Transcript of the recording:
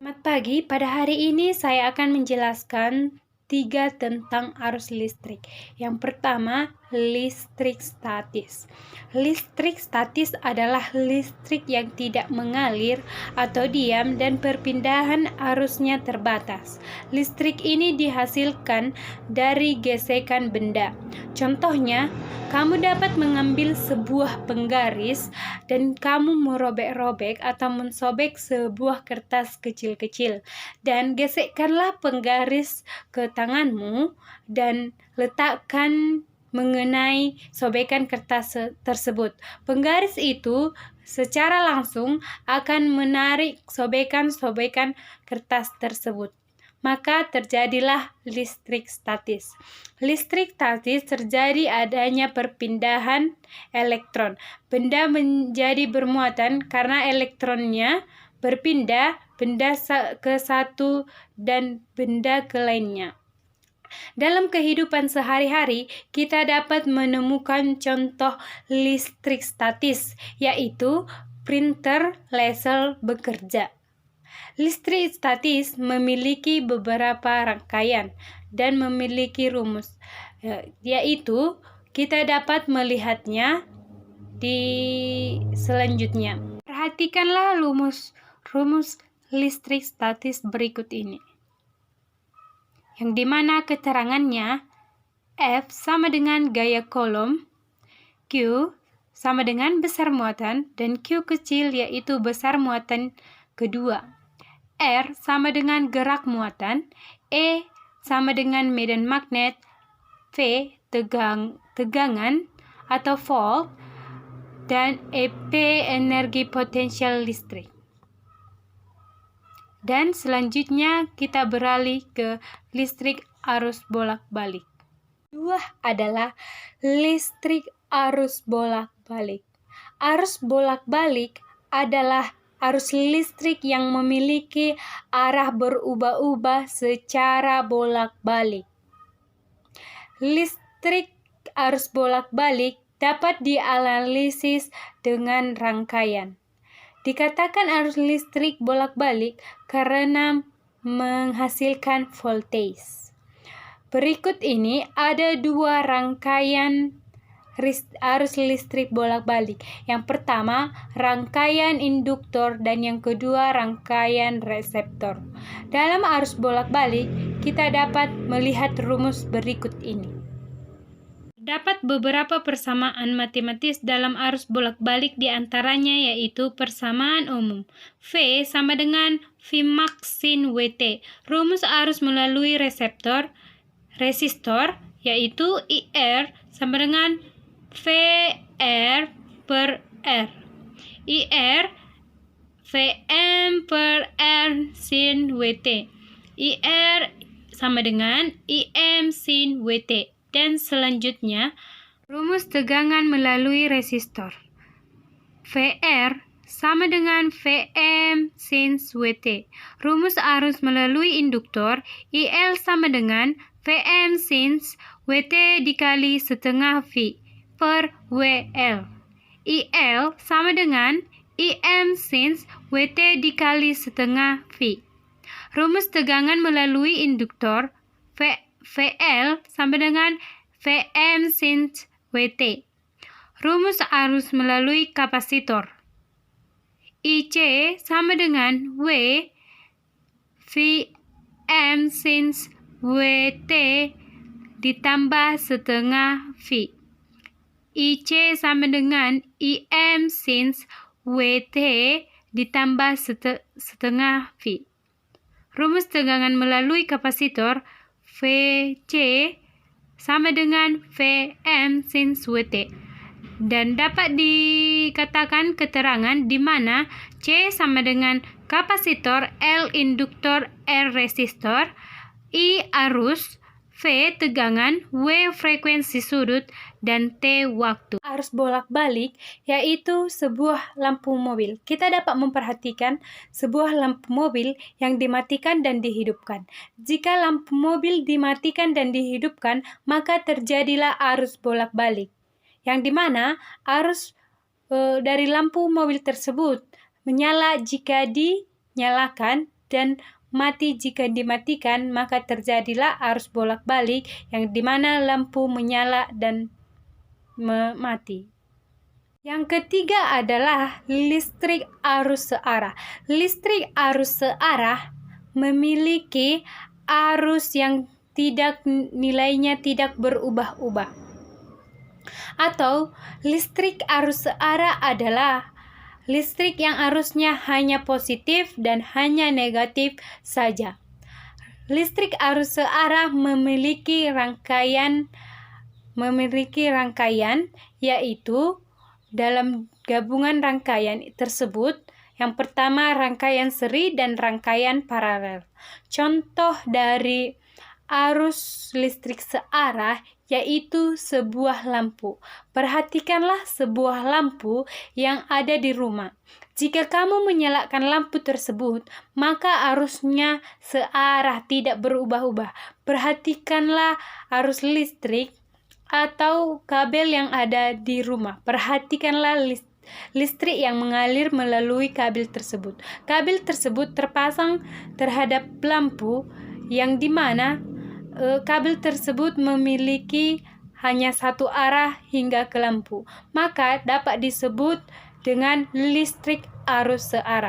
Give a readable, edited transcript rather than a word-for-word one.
Selamat pagi, pada hari ini saya akan menjelaskan 3 tentang arus listrik. Yang pertama, listrik statis. Listrik statis adalah listrik yang tidak mengalir atau diam dan perpindahan arusnya terbatas. Listrik ini dihasilkan dari gesekan benda. Contohnya, kamu dapat mengambil sebuah penggaris dan kamu merobek-robek atau mensobek sebuah kertas kecil-kecil, dan gesekkanlah penggaris ke tanganmu dan letakkan mengenai sobekan kertas tersebut. Penggaris itu secara langsung akan menarik sobekan-sobekan kertas tersebut. Maka terjadilah listrik statis. Listrik statis terjadi adanya perpindahan elektron. Benda menjadi bermuatan karena elektronnya berpindah benda ke satu dan benda ke lainnya. Dalam kehidupan sehari-hari, kita dapat menemukan contoh listrik statis, yaitu printer laser bekerja. Listrik statis memiliki beberapa rangkaian dan memiliki rumus, yaitu kita dapat melihatnya di selanjutnya. Perhatikanlah rumus listrik statis berikut ini, yang dimana keterangannya F sama dengan gaya kolom, Q sama dengan besar muatan, dan Q kecil yaitu besar muatan kedua. R sama dengan gerak muatan, E sama dengan medan magnet, V tegangan atau volt, dan EP energi potensial listrik. Dan selanjutnya kita beralih ke listrik arus bolak-balik. Kedua adalah listrik arus bolak-balik. Arus bolak-balik adalah arus listrik yang memiliki arah berubah-ubah secara bolak-balik. Listrik arus bolak-balik dapat dianalisis dengan rangkaian. Dikatakan arus listrik bolak-balik karena menghasilkan voltage. Berikut ini ada 2 rangkaian arus listrik bolak-balik. Yang pertama, rangkaian induktor, dan yang kedua, rangkaian reseptor. Dalam arus bolak-balik, kita dapat melihat rumus berikut ini. Terdapat beberapa persamaan matematis dalam arus bolak-balik, diantaranya yaitu persamaan umum. V sama dengan V max sin WT. Rumus arus melalui resistor yaitu IR sama dengan VR per R. IR VM per R sin WT. IR sama dengan IM sin WT. Dan selanjutnya, rumus tegangan melalui resistor. VR sama dengan VM sin WT. Rumus arus melalui induktor. IL sama dengan VM sin WT dikali setengah V per WL. IL sama dengan IM sin WT dikali setengah V. Rumus tegangan melalui induktor. VL sama dengan VM sin WT. Rumus arus melalui kapasitor. IC sama dengan W VM sin WT ditambah setengah V. IC sama dengan IM sin WT ditambah setengah V. Rumus tegangan melalui kapasitor. VC sama dengan VM sin WT. Dan dapat dikatakan keterangan di mana C sama dengan kapasitor, L induktor, R resistor, I arus, V tegangan, W frekuensi sudut, dan T waktu. Arus bolak-balik yaitu sebuah lampu mobil. Kita dapat memperhatikan sebuah lampu mobil yang dimatikan dan dihidupkan. Jika lampu mobil dimatikan dan dihidupkan, maka terjadilah arus bolak-balik, yang dimana arus dari lampu mobil tersebut menyala jika dinyalakan dan mati. Jika dimatikan, maka terjadilah arus bolak-balik yang dimana lampu menyala dan mati. Yang ketiga adalah listrik arus searah. Listrik arus searah memiliki arus yang nilainya tidak berubah-ubah. Atau listrik arus searah adalah listrik yang arusnya hanya positif dan hanya negatif saja. Listrik arus searah memiliki rangkaian yaitu dalam gabungan rangkaian tersebut, yang pertama rangkaian seri dan rangkaian paralel. Contoh dari arus listrik searah yaitu sebuah lampu. Perhatikanlah sebuah lampu yang ada di rumah. Jika kamu menyalakan lampu tersebut, maka arusnya searah, tidak berubah-ubah. Perhatikanlah arus listrik atau kabel yang ada di rumah. Perhatikanlah listrik yang mengalir melalui kabel tersebut. Kabel tersebut terpasang terhadap lampu yang dimana kabel tersebut memiliki hanya satu arah hingga ke lampu. Maka dapat disebut dengan listrik arus searah.